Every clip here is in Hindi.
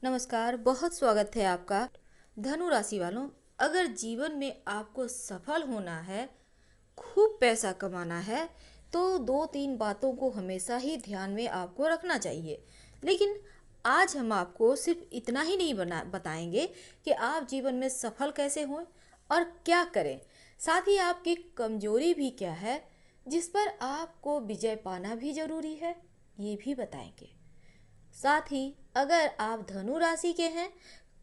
नमस्कार, बहुत स्वागत है आपका। धनु राशि वालों, अगर जीवन में आपको सफल होना है, खूब पैसा कमाना है, तो दो तीन बातों को हमेशा ही ध्यान में आपको रखना चाहिए। लेकिन आज हम आपको सिर्फ इतना ही नहीं बताएंगे कि आप जीवन में सफल कैसे हों और क्या करें। साथ ही आपकी कमजोरी भी क्या है, जिस पर आपको विजय पाना भी जरूरी है, ये भी बताएंगे। साथ ही अगर आप धनु राशि के हैं,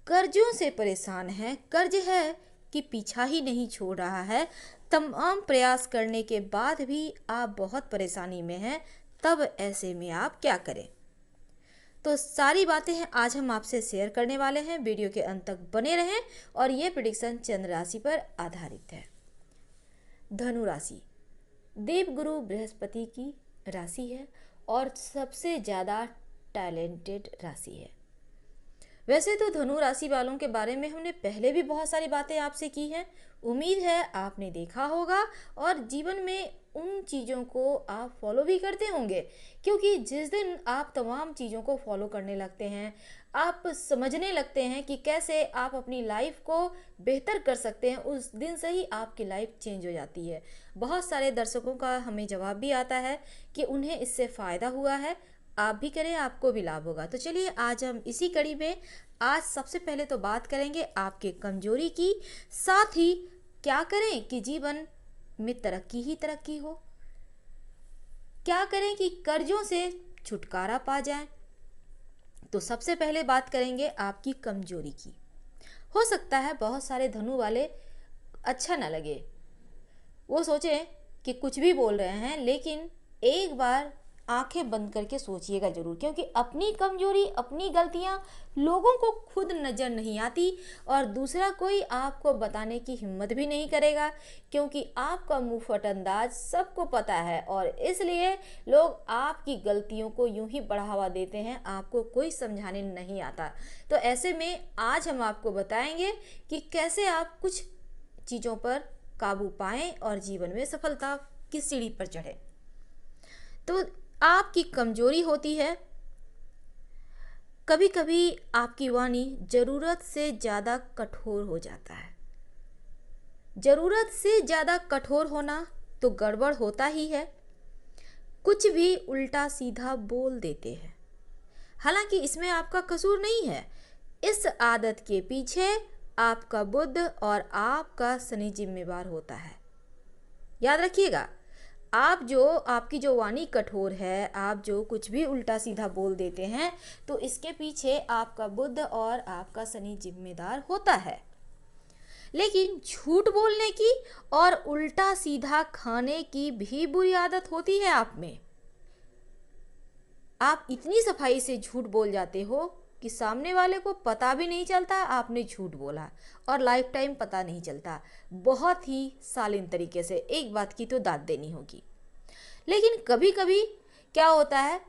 कर्जों से परेशान हैं, कर्ज है कि पीछा ही नहीं छोड़ रहा है, तमाम प्रयास करने के बाद भी आप बहुत परेशानी में हैं, तब ऐसे में आप क्या करें। तो सारी बातें हैं आज हम आपसे शेयर करने वाले हैं। वीडियो के अंत तक बने रहें और ये प्रेडिक्शन चंद्र राशि पर आधारित है। धनु राशि देवगुरु बृहस्पति की राशि है और सबसे ज़्यादा टैलेंटेड राशि है। वैसे तो धनु राशि वालों के बारे में हमने पहले भी बहुत सारी बातें आपसे की हैं, उम्मीद है आपने देखा होगा और जीवन में उन चीज़ों को आप फॉलो भी करते होंगे, क्योंकि जिस दिन आप तमाम चीज़ों को फॉलो करने लगते हैं, आप समझने लगते हैं कि कैसे आप अपनी लाइफ को बेहतर कर सकते हैं, उस दिन से ही आपकी लाइफ चेंज हो जाती है। बहुत सारे दर्शकों का हमें जवाब भी आता है कि उन्हें इससे फ़ायदा हुआ है। आप भी करें, आपको भी लाभ होगा। तो चलिए आज हम इसी कड़ी में आज सबसे पहले तो बात करेंगे आपके कमजोरी की, साथ ही क्या करें कि जीवन में तरक्की ही तरक्की हो, क्या करें कि कर्जों से छुटकारा पा जाए। तो सबसे पहले बात करेंगे आपकी कमजोरी की। हो सकता है बहुत सारे धनु वाले अच्छा ना लगे, वो सोचें कि कुछ भी बोल रहे हैं, लेकिन एक बार आंखें बंद करके सोचिएगा जरूर, क्योंकि अपनी कमजोरी, अपनी गलतियां लोगों को खुद नजर नहीं आती और दूसरा कोई आपको बताने की हिम्मत भी नहीं करेगा, क्योंकि आपका मुंहफट अंदाज सबको पता है और इसलिए लोग आपकी गलतियों को यूं ही बढ़ावा देते हैं, आपको कोई समझाने नहीं आता। तो ऐसे में आज हम आपको बताएंगे कि कैसे आप कुछ चीज़ों पर काबू पाएं और जीवन में सफलता की सीढ़ी पर चढ़े। तो आपकी कमजोरी होती है, कभी कभी आपकी वाणी जरूरत से ज़्यादा कठोर हो जाता है। जरूरत से ज़्यादा कठोर होना तो गड़बड़ होता ही है, कुछ भी उल्टा सीधा बोल देते हैं। हालांकि इसमें आपका कसूर नहीं है, इस आदत के पीछे आपका बुध और आपका शनि जिम्मेवार होता है। याद रखिएगा, आपकी जो वाणी कठोर है, आप जो कुछ भी उल्टा सीधा बोल देते हैं, तो इसके पीछे आपका बुध और आपका शनि जिम्मेदार होता है। लेकिन झूठ बोलने की और उल्टा सीधा खाने की भी बुरी आदत होती है आप में। आप इतनी सफाई से झूठ बोल जाते हो कि सामने वाले को पता भी नहीं चलता आपने झूठ बोला और लाइफ टाइम पता नहीं चलता। बहुत ही शालीन तरीके से एक बात की तो दाद देनी होगी। लेकिन कभी कभी क्या होता है,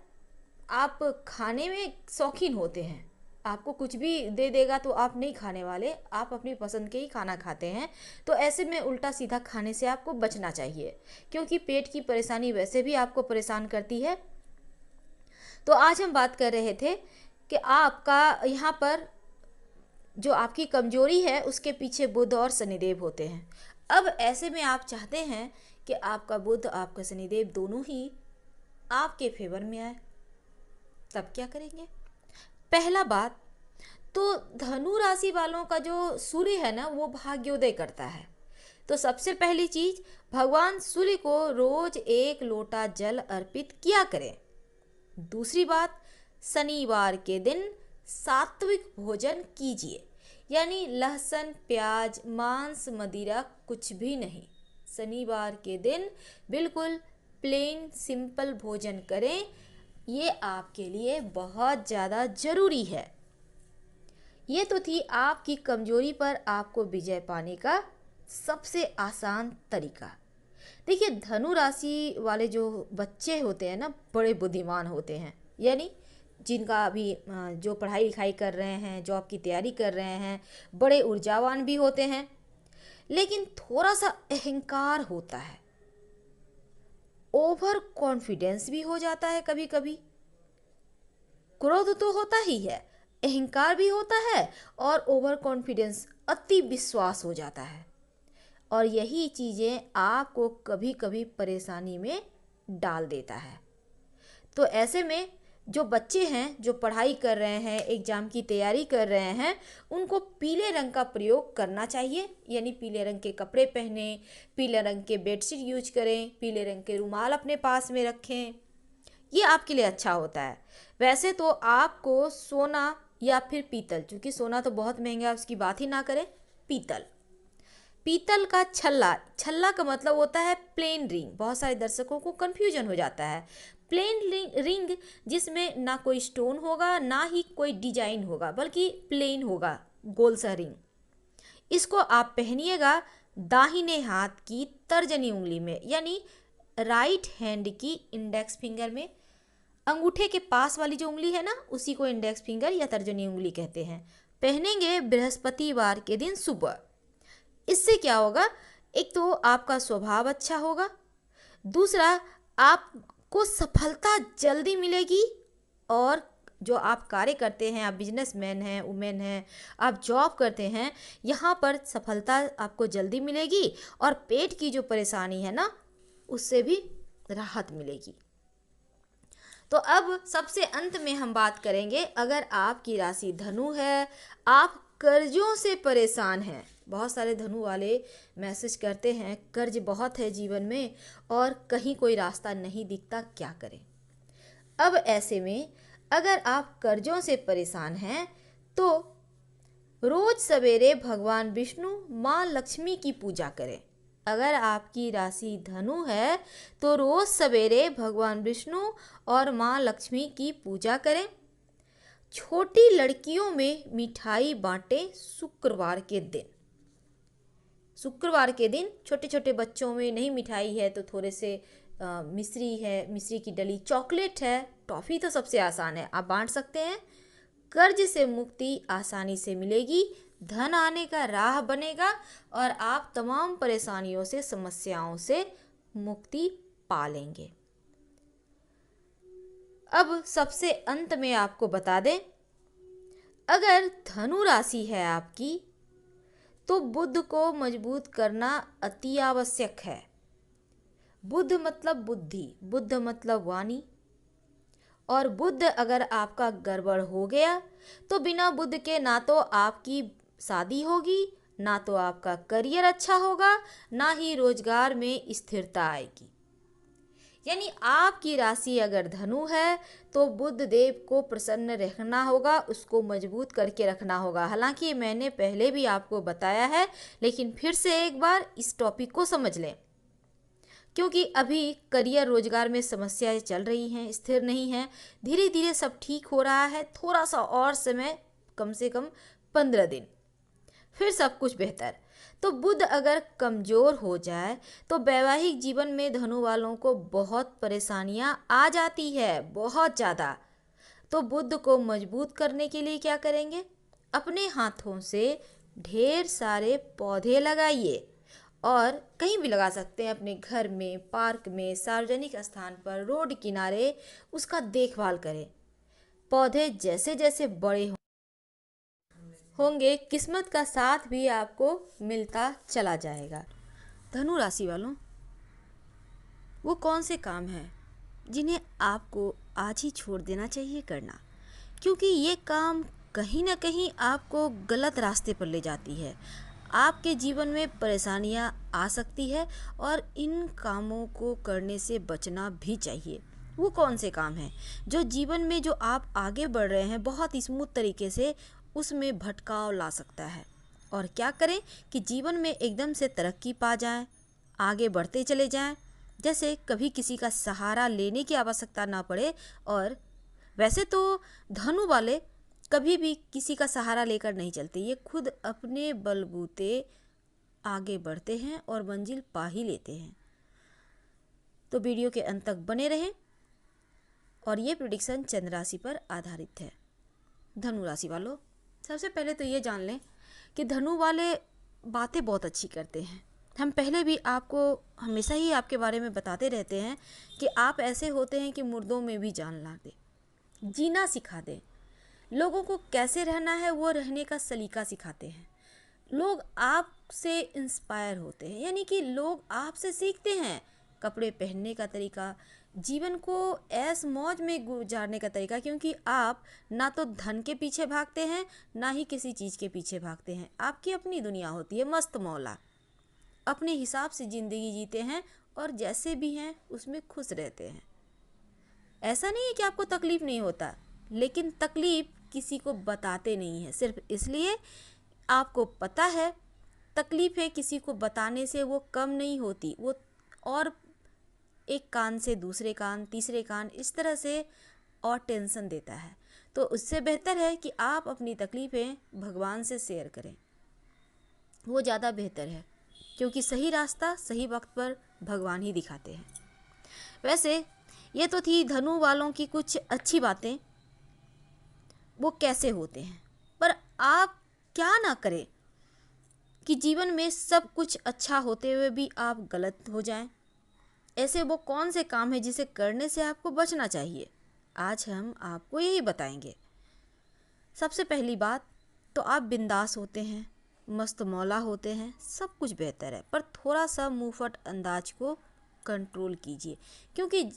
आप खाने में शौकीन होते हैं, आपको कुछ भी दे देगा तो आप नहीं खाने वाले, आप अपनी पसंद के ही खाना खाते हैं। तो ऐसे में उल्टा सीधा खाने से आपको बचना चाहिए, क्योंकि पेट की परेशानी वैसे भी आपको परेशान करती है। तो आज हम बात कर रहे थे कि आपका यहाँ पर जो आपकी कमजोरी है उसके पीछे बुध और शनिदेव होते हैं। अब ऐसे में आप चाहते हैं कि आपका बुध, आपका शनिदेव दोनों ही आपके फेवर में आए, तब क्या करेंगे। पहला बात तो धनु राशि वालों का जो सूर्य है ना, वो भाग्योदय करता है। तो सबसे पहली चीज, भगवान सूर्य को रोज एक लोटा जल अर्पित किया करें। दूसरी बात, शनिवार के दिन सात्विक भोजन कीजिए, यानी लहसुन, प्याज, मांस, मदिरा कुछ भी नहीं। शनिवार के दिन बिल्कुल प्लेन सिंपल भोजन करें, ये आपके लिए बहुत ज़्यादा ज़रूरी है। ये तो थी आपकी कमजोरी पर आपको विजय पाने का सबसे आसान तरीका। देखिए, धनु राशि वाले जो बच्चे होते हैं ना, बड़े बुद्धिमान होते हैं, यानी जिनका अभी जो पढ़ाई लिखाई कर रहे हैं, जॉब की तैयारी कर रहे हैं, बड़े ऊर्जावान भी होते हैं, लेकिन थोड़ा सा अहंकार होता है, ओवर कॉन्फिडेंस भी हो जाता है, कभी कभी क्रोध तो होता ही है, अहंकार भी होता है और ओवर कॉन्फिडेंस, अति विश्वास हो जाता है। और यही चीज़ें आपको कभी कभी परेशानी में डाल देता है। तो ऐसे में जो बच्चे हैं, जो पढ़ाई कर रहे हैं, एग्ज़ाम की तैयारी कर रहे हैं, उनको पीले रंग का प्रयोग करना चाहिए। यानी पीले रंग के कपड़े पहने, पीले रंग के बेडशीट यूज करें, पीले रंग के रुमाल अपने पास में रखें। ये आपके लिए अच्छा होता है। वैसे तो आपको सोना या फिर पीतल, क्योंकि सोना तो बहुत महंगा है उसकी बात ही ना करें, पीतल, पीतल का छल्ला, छल्ला का मतलब होता है प्लेन रिंग। बहुत सारे दर्शकों को कंफ्यूजन हो जाता है। प्लेन रिंग जिसमें ना कोई स्टोन होगा ना ही कोई डिजाइन होगा, बल्कि प्लेन होगा, गोल सा रिंग। इसको आप पहनिएगा दाहिने हाथ की तर्जनी उंगली में, यानी राइट हैंड की इंडेक्स फिंगर में। अंगूठे के पास वाली जो उंगली है ना, उसी को इंडेक्स फिंगर या तर्जनी उंगली कहते हैं। पहनेंगे बृहस्पतिवार के दिन सुबह। इससे क्या होगा, एक तो आपका स्वभाव अच्छा होगा, दूसरा आपको सफलता जल्दी मिलेगी। और जो आप कार्य करते हैं, आप बिजनेसमैन हैं, वुमेन हैं, आप जॉब करते हैं, यहाँ पर सफलता आपको जल्दी मिलेगी और पेट की जो परेशानी है ना, उससे भी राहत मिलेगी। तो अब सबसे अंत में हम बात करेंगे, अगर आपकी राशि धनु है, आप कर्जों से परेशान हैं। बहुत सारे धनु वाले मैसेज करते हैं कर्ज बहुत है जीवन में और कहीं कोई रास्ता नहीं दिखता, क्या करें। अब ऐसे में अगर आप कर्जों से परेशान हैं तो रोज सवेरे भगवान विष्णु, माँ लक्ष्मी की पूजा करें। अगर आपकी राशि धनु है तो रोज सवेरे भगवान विष्णु और माँ लक्ष्मी की पूजा करें। छोटी लड़कियों में मिठाई बांटें शुक्रवार के दिन। शुक्रवार के दिन छोटे छोटे बच्चों में नहीं मिठाई है तो थोड़े से मिश्री है, मिश्री की डली, चॉकलेट है, टॉफ़ी तो सबसे आसान है, आप बांट सकते हैं। कर्ज से मुक्ति आसानी से मिलेगी, धन आने का राह बनेगा और आप तमाम परेशानियों से, समस्याओं से मुक्ति पा लेंगे। अब सबसे अंत में आपको बता दें, अगर धनु राशि है आपकी तो बुध को मजबूत करना अति आवश्यक है। बुध मतलब बुद्धि, बुद्ध मतलब वाणी। और बुध अगर आपका गड़बड़ हो गया तो बिना बुध के ना तो आपकी शादी होगी, ना तो आपका करियर अच्छा होगा, ना ही रोजगार में स्थिरता आएगी। यानी आपकी राशि अगर धनु है तो बुध देव को प्रसन्न रखना होगा, उसको मजबूत करके रखना होगा। हालांकि मैंने पहले भी आपको बताया है, लेकिन फिर से एक बार इस टॉपिक को समझ लें, क्योंकि अभी करियर रोजगार में समस्याएं चल रही हैं, स्थिर नहीं हैं। धीरे धीरे सब ठीक हो रहा है, थोड़ा सा और समय, कम से कम 15 दिन, फिर सब कुछ बेहतर। तो बुध अगर कमज़ोर हो जाए तो वैवाहिक जीवन में धनु वालों को बहुत परेशानियां आ जाती है, बहुत ज़्यादा। तो बुध को मजबूत करने के लिए क्या करेंगे, अपने हाथों से ढेर सारे पौधे लगाइए, और कहीं भी लगा सकते हैं, अपने घर में, पार्क में, सार्वजनिक स्थान पर, रोड किनारे, उसका देखभाल करें। पौधे जैसे जैसे बड़े होंगे, किस्मत का साथ भी आपको मिलता चला जाएगा। धनु राशि वालों, वो कौन से काम हैं जिन्हें आपको आज ही छोड़ देना चाहिए करना, क्योंकि ये काम कहीं ना कहीं आपको गलत रास्ते पर ले जाती है, आपके जीवन में परेशानियां आ सकती है और इन कामों को करने से बचना भी चाहिए। वो कौन से काम हैं जो जीवन में, जो आप आगे बढ़ रहे हैं बहुत स्मूथ तरीके से, उसमें भटकाव ला सकता है। और क्या करें कि जीवन में एकदम से तरक्की पा जाएं, आगे बढ़ते चले जाएं, जैसे कभी किसी का सहारा लेने की आवश्यकता ना पड़े। और वैसे तो धनु वाले कभी भी किसी का सहारा लेकर नहीं चलते, ये खुद अपने बलबूते आगे बढ़ते हैं और मंजिल पा ही लेते हैं। तो वीडियो के अंत तक बने रहें। और ये प्रेडिक्शन चंद्र राशि पर आधारित है। धनु राशि वालों, सबसे पहले तो ये जान लें कि धनु वाले बातें बहुत अच्छी करते हैं। हम पहले भी आपको हमेशा ही आपके बारे में बताते रहते हैं कि आप ऐसे होते हैं कि मुर्दों में भी जान ला दे, जीना सिखा दें। लोगों को कैसे रहना है वो रहने का सलीका सिखाते हैं। लोग आपसे इंस्पायर होते हैं, यानी कि लोग आपसे सीखते हैं कपड़े पहनने का तरीका, जीवन को ऐश मौज में गुजारने का तरीका, क्योंकि आप ना तो धन के पीछे भागते हैं ना ही किसी चीज़ के पीछे भागते हैं। आपकी अपनी दुनिया होती है मस्त मौला, अपने हिसाब से ज़िंदगी जीते हैं और जैसे भी हैं उसमें खुश रहते हैं। ऐसा नहीं है कि आपको तकलीफ़ नहीं होता, लेकिन तकलीफ़ किसी को बताते नहीं हैं, सिर्फ इसलिए आपको पता है तकलीफ़ है, किसी को बताने से वो कम नहीं होती, वो और एक कान से दूसरे कान, तीसरे कान, इस तरह से और टेंशन देता है। तो उससे बेहतर है कि आप अपनी तकलीफ़ें भगवान से शेयर करें, वो ज़्यादा बेहतर है, क्योंकि सही रास्ता सही वक्त पर भगवान ही दिखाते हैं। वैसे ये तो थी धनु वालों की कुछ अच्छी बातें, वो कैसे होते हैं। पर आप क्या ना करें कि जीवन में सब कुछ अच्छा होते हुए भी आप गलत हो जाएं। ऐसे वो कौन से काम है जिसे करने से आपको बचना चाहिए, आज हम आपको यही बताएंगे। सबसे पहली बात तो आप बिंदास होते हैं, मस्त मौला होते हैं, सब कुछ बेहतर है, पर थोड़ा सा मुंहफट अंदाज को कंट्रोल कीजिए, क्योंकि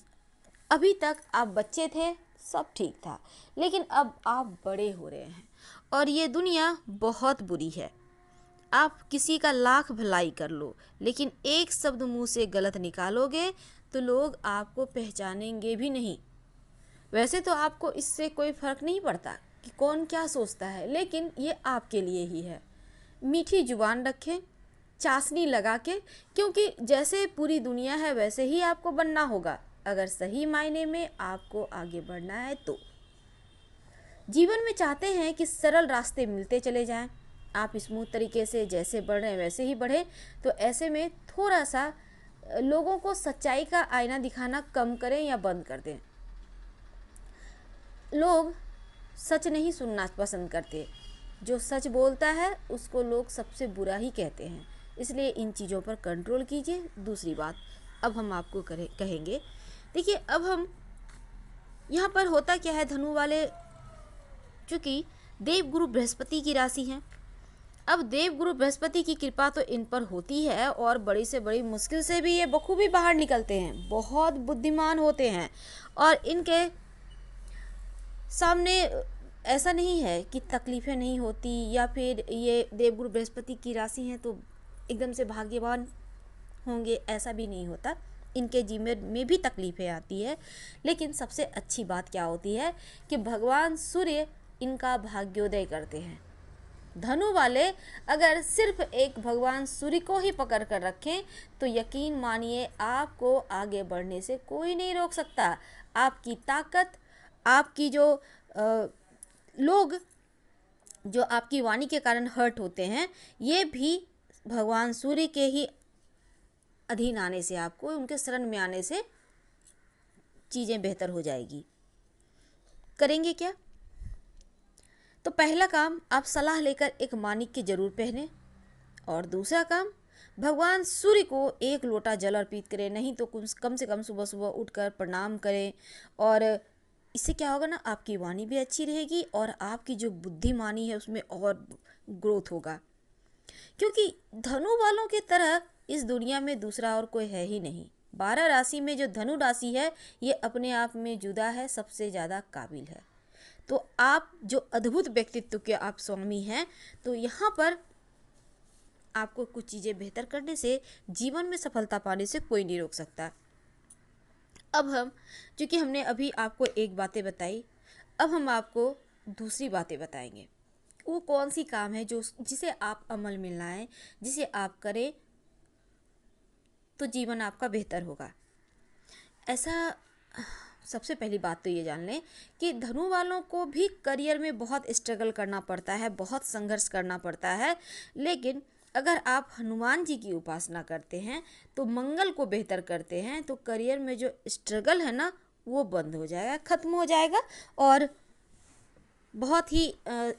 अभी तक आप बच्चे थे सब ठीक था, लेकिन अब आप बड़े हो रहे हैं और ये दुनिया बहुत बुरी है। आप किसी का लाख भलाई कर लो, लेकिन एक शब्द मुंह से गलत निकालोगे तो लोग आपको पहचानेंगे भी नहीं। वैसे तो आपको इससे कोई फ़र्क नहीं पड़ता कि कौन क्या सोचता है, लेकिन ये आपके लिए ही है। मीठी जुबान रखें चाशनी लगा के, क्योंकि जैसे पूरी दुनिया है वैसे ही आपको बनना होगा, अगर सही मायने में आपको आगे बढ़ना है तो। जीवन में चाहते हैं कि सरल रास्ते मिलते चले जाएं, आप स्मूथ तरीके से जैसे बढ़ रहे हैं वैसे ही बढ़े, तो ऐसे में थोड़ा सा लोगों को सच्चाई का आईना दिखाना कम करें या बंद कर दें। लोग सच नहीं सुनना पसंद करते, जो सच बोलता है उसको लोग सबसे बुरा ही कहते हैं, इसलिए इन चीज़ों पर कंट्रोल कीजिए। दूसरी बात अब हम आपको कहेंगे, देखिए अब हम यहाँ पर होता क्या है, धनु वाले चूँकि देवगुरु बृहस्पति की राशि हैं, अब देवगुरु बृहस्पति की कृपा तो इन पर होती है और बड़ी से बड़ी मुश्किल से भी ये बखूबी बाहर निकलते हैं, बहुत बुद्धिमान होते हैं और इनके सामने ऐसा नहीं है कि तकलीफ़ें नहीं होती या फिर ये देवगुरु बृहस्पति की राशि हैं तो एकदम से भाग्यवान होंगे, ऐसा भी नहीं होता। इनके जीवन में भी तकलीफ़ें आती है, लेकिन सबसे अच्छी बात क्या होती है कि भगवान सूर्य इनका भाग्योदय करते हैं। धनु वाले अगर सिर्फ एक भगवान सूर्य को ही पकड़ कर रखें तो यकीन मानिए आपको आगे बढ़ने से कोई नहीं रोक सकता। आपकी ताकत, आपकी जो लोग जो आपकी वाणी के कारण हर्ट होते हैं, ये भी भगवान सूर्य के ही अधीन आने से, आपको उनके शरण में आने से चीज़ें बेहतर हो जाएगी। करेंगे क्या? तो पहला काम आप सलाह लेकर एक मानिक की जरूर पहने, और दूसरा काम भगवान सूर्य को एक लोटा जल अर्पित करें, नहीं तो कम से कम सुबह सुबह उठकर प्रणाम करें। और इससे क्या होगा ना, आपकी वाणी भी अच्छी रहेगी और आपकी जो बुद्धिमानी है उसमें और ग्रोथ होगा, क्योंकि धनु वालों की तरह इस दुनिया में दूसरा और कोई है ही नहीं। 12 राशि में जो धनु राशि है ये अपने आप में जुदा है, सबसे ज़्यादा काबिल है। तो आप जो अद्भुत व्यक्तित्व के आप स्वामी हैं, तो यहाँ पर आपको कुछ चीज़ें बेहतर करने से, जीवन में सफलता पाने से कोई नहीं रोक सकता। अब हम, क्योंकि हमने अभी आपको एक बातें बताई, अब हम आपको दूसरी बातें बताएंगे। वो कौन सी काम है जिसे आप अमल में लाएं, जिसे आप करें तो जीवन आपका बेहतर होगा। ऐसा सबसे पहली बात तो ये जान लें कि धनु वालों को भी करियर में बहुत स्ट्रगल करना पड़ता है, बहुत संघर्ष करना पड़ता है, लेकिन अगर आप हनुमान जी की उपासना करते हैं तो मंगल को बेहतर करते हैं, तो करियर में जो स्ट्रगल है ना वो बंद हो जाएगा, ख़त्म हो जाएगा और बहुत ही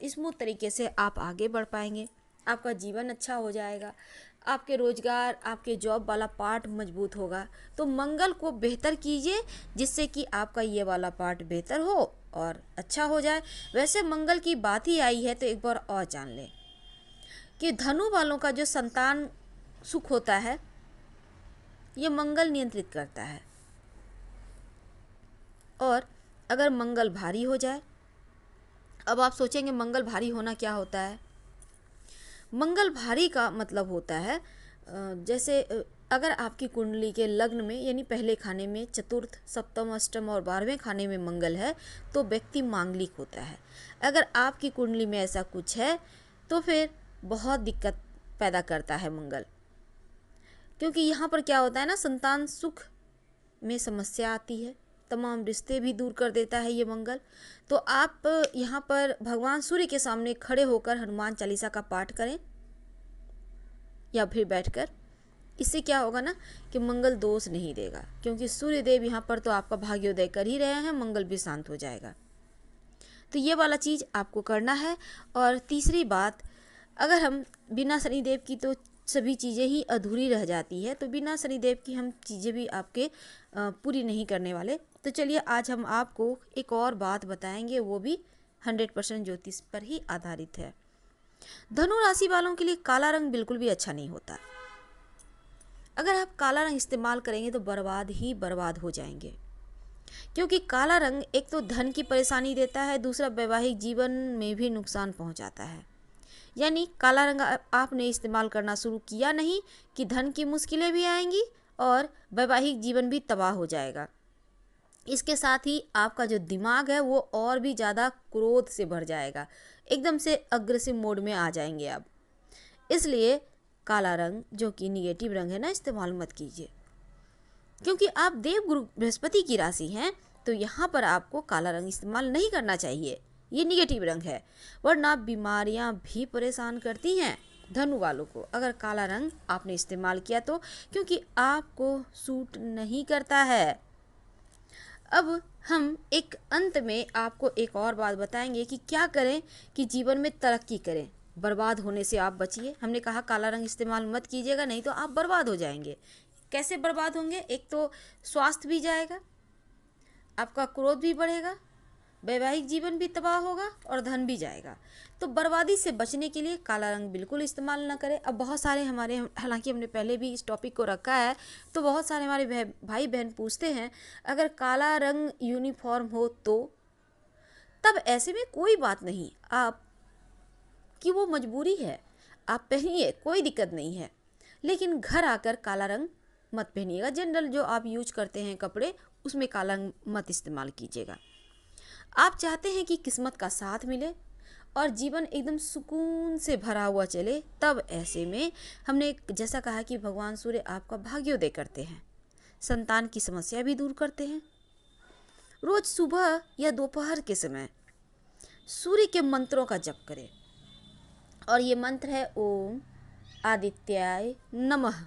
स्मूथ तरीके से आप आगे बढ़ पाएंगे। आपका जीवन अच्छा हो जाएगा, आपके रोजगार, आपके जॉब वाला पार्ट मजबूत होगा। तो मंगल को बेहतर कीजिए जिससे कि आपका ये वाला पार्ट बेहतर हो और अच्छा हो जाए। वैसे मंगल की बात ही आई है तो एक बार और जान लें कि धनु वालों का जो संतान सुख होता है ये मंगल नियंत्रित करता है। और अगर मंगल भारी हो जाए, अब आप सोचेंगे मंगल भारी होना क्या होता है। मंगल भारी का मतलब होता है जैसे अगर आपकी कुंडली के लग्न में यानी पहले खाने में चतुर्थ, सप्तम, अष्टम और 12वें खाने में मंगल है तो व्यक्ति मांगलिक होता है। अगर आपकी कुंडली में ऐसा कुछ है तो फिर बहुत दिक्कत पैदा करता है मंगल, क्योंकि यहाँ पर क्या होता है ना, संतान सुख में समस्या आती है, तमाम रिश्ते भी दूर कर देता है ये मंगल। तो आप यहाँ पर भगवान सूर्य के सामने खड़े होकर हनुमान चालीसा का पाठ करें या फिर बैठकर। इससे क्या होगा ना कि मंगल दोष नहीं देगा, क्योंकि सूर्य देव यहाँ पर तो आपका भाग्योदय कर ही रहे हैं, मंगल भी शांत हो जाएगा। तो ये वाला चीज़ आपको करना है। और तीसरी बात, अगर हम बिना शनिदेव की तो सभी चीज़ें ही अधूरी रह जाती है, तो बिना शनिदेव की हम चीज़ें भी आपके पूरी नहीं करने वाले। तो चलिए आज हम आपको एक और बात बताएंगे, वो भी 100% ज्योतिष पर ही आधारित है। धनु राशि वालों के लिए काला रंग बिल्कुल भी अच्छा नहीं होता। अगर आप काला रंग इस्तेमाल करेंगे तो बर्बाद ही बर्बाद हो जाएंगे, क्योंकि काला रंग एक तो धन की परेशानी देता है, दूसरा वैवाहिक जीवन में भी नुकसान पहुंचाता है। यानी काला रंग आपने इस्तेमाल करना शुरू किया नहीं कि धन की मुश्किलें भी आएंगी और वैवाहिक जीवन भी तबाह हो जाएगा। इसके साथ ही आपका जो दिमाग है वो और भी ज़्यादा क्रोध से भर जाएगा, एकदम से अग्रेसिव मोड में आ जाएंगे आप। इसलिए काला रंग जो कि निगेटिव रंग है ना, इस्तेमाल मत कीजिए, क्योंकि आप देव गुरु बृहस्पति की राशि हैं। तो यहाँ पर आपको काला रंग इस्तेमाल नहीं करना चाहिए, ये निगेटिव रंग है। वरना बीमारियाँ भी परेशान करती हैं धनु वालों को अगर काला रंग आपने इस्तेमाल किया तो, क्योंकि आपको सूट नहीं करता है। अब हम एक अंत में आपको एक और बात बताएंगे कि क्या करें कि जीवन में तरक्की करें, बर्बाद होने से आप बचिए। हमने कहा काला रंग इस्तेमाल मत कीजिएगा, नहीं तो आप बर्बाद हो जाएंगे। कैसे बर्बाद होंगे? एक तो स्वास्थ्य भी जाएगा, आपका क्रोध भी बढ़ेगा, वैवाहिक जीवन भी तबाह होगा और धन भी जाएगा। तो बर्बादी से बचने के लिए काला रंग बिल्कुल इस्तेमाल ना करें। अब बहुत सारे हमारे, हालांकि हमने पहले भी इस टॉपिक को रखा है, तो बहुत सारे हमारे भाई बहन पूछते हैं अगर काला रंग यूनिफॉर्म हो तो, तब ऐसे में कोई बात नहीं, आप कि वो मजबूरी है, आप पहनिए, कोई दिक्कत नहीं है। लेकिन घर आकर काला रंग मत पहनिएगा। जनरल जो आप यूज करते हैं कपड़े, उसमें काला रंग मत इस्तेमाल कीजिएगा। आप चाहते हैं कि किस्मत का साथ मिले और जीवन एकदम सुकून से भरा हुआ चले, तब ऐसे में हमने जैसा कहा कि भगवान सूर्य आपका भाग्योदय करते हैं, संतान की समस्या भी दूर करते हैं। रोज सुबह या दोपहर के समय सूर्य के मंत्रों का जप करें, और ये मंत्र है ओम आदित्याय नमः,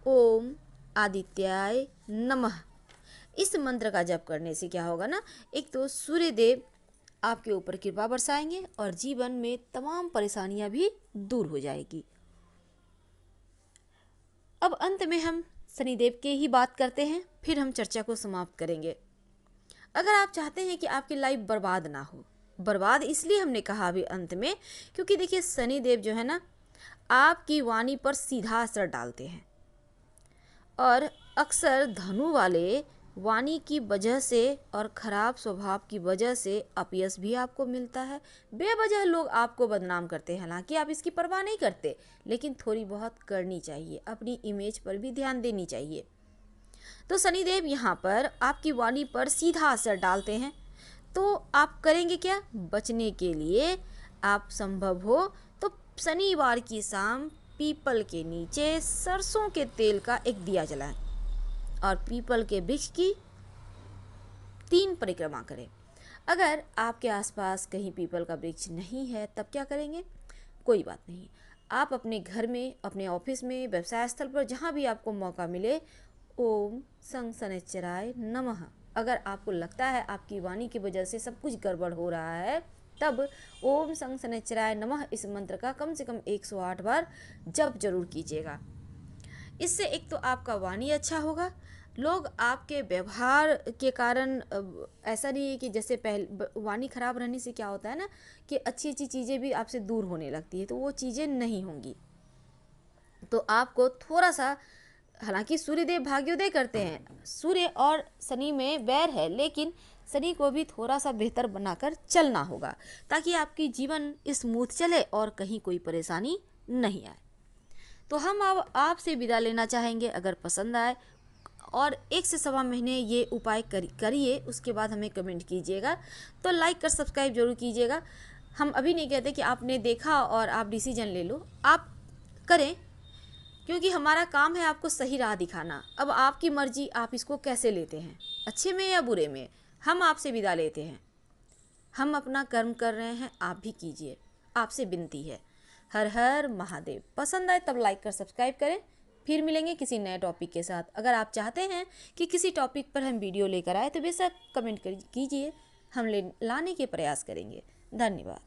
ओम आदित्याय नमः। इस मंत्र का जप करने से क्या होगा ना, एक तो सूर्य देव आपके ऊपर कृपा बरसाएंगे और जीवन में तमाम परेशानियां भी दूर हो जाएगी। अब अंत में हम शनिदेव के ही बात करते हैं, फिर हम चर्चा को समाप्त करेंगे। अगर आप चाहते हैं कि आपकी लाइफ बर्बाद ना हो, बर्बाद इसलिए हमने कहा अभी अंत में, क्योंकि देखिए शनिदेव जो है ना आपकी वाणी पर सीधा असर डालते हैं, और अक्सर धनु वाले वाणी की वजह से और खराब स्वभाव की वजह से अपयश भी आपको मिलता है। बेवजह लोग आपको बदनाम करते हैं, हालांकि आप इसकी परवाह नहीं करते, लेकिन थोड़ी बहुत करनी चाहिए, अपनी इमेज पर भी ध्यान देनी चाहिए। तो शनिदेव यहाँ पर आपकी वाणी पर सीधा असर डालते हैं, तो आप करेंगे क्या? बचने के लिए आप संभव हो तो शनिवार की शाम पीपल के नीचे सरसों के तेल का एक दिया जलाएं और पीपल के वृक्ष की 3 परिक्रमा करें। अगर आपके आसपास कहीं पीपल का वृक्ष नहीं है तब क्या करेंगे? कोई बात नहीं, आप अपने घर में, अपने ऑफिस में, व्यवसाय स्थल पर, जहाँ भी आपको मौका मिले, ओम संग शनैश्चराय नमः। अगर आपको लगता है आपकी वाणी की वजह से सब कुछ गड़बड़ हो रहा है तब ओम संग शनैश्चराय नमः इस मंत्र का कम से कम 108 बार जप जरूर कीजिएगा। इससे एक तो आपका वाणी अच्छा होगा, लोग आपके व्यवहार के कारण ऐसा नहीं है कि जैसे वाणी खराब रहने से क्या होता है ना कि अच्छी अच्छी चीज़ें भी आपसे दूर होने लगती है, तो वो चीज़ें नहीं होंगी। तो आपको थोड़ा सा, हालांकि सूर्यदेव भाग्योदय करते हैं, सूर्य और शनि में वैर है, लेकिन शनि को भी थोड़ा सा बेहतर बनाकर चलना होगा ताकि आपकी जीवन स्मूथ चले और कहीं कोई परेशानी नहीं आए। तो हम अब आपसे विदा लेना चाहेंगे। अगर पसंद आए और 1 से सवा महीने ये उपाय करिए, उसके बाद हमें कमेंट कीजिएगा। तो लाइक कर सब्सक्राइब जरूर कीजिएगा। हम अभी नहीं कहते कि आपने देखा और आप डिसीजन ले लो, आप करें, क्योंकि हमारा काम है आपको सही राह दिखाना। अब आपकी मर्जी, आप इसको कैसे लेते हैं, अच्छे में या बुरे में। हम आपसे विदा लेते हैं। हम अपना कर्म कर रहे हैं, आप भी कीजिए, आपसे विनती है। हर हर महादेव। पसंद आए तब लाइक कर सब्सक्राइब करें। फिर मिलेंगे किसी नए टॉपिक के साथ। अगर आप चाहते हैं कि किसी टॉपिक पर हम वीडियो लेकर आए तो बेशक कमेंट कीजिए, हम लाने के प्रयास करेंगे। धन्यवाद।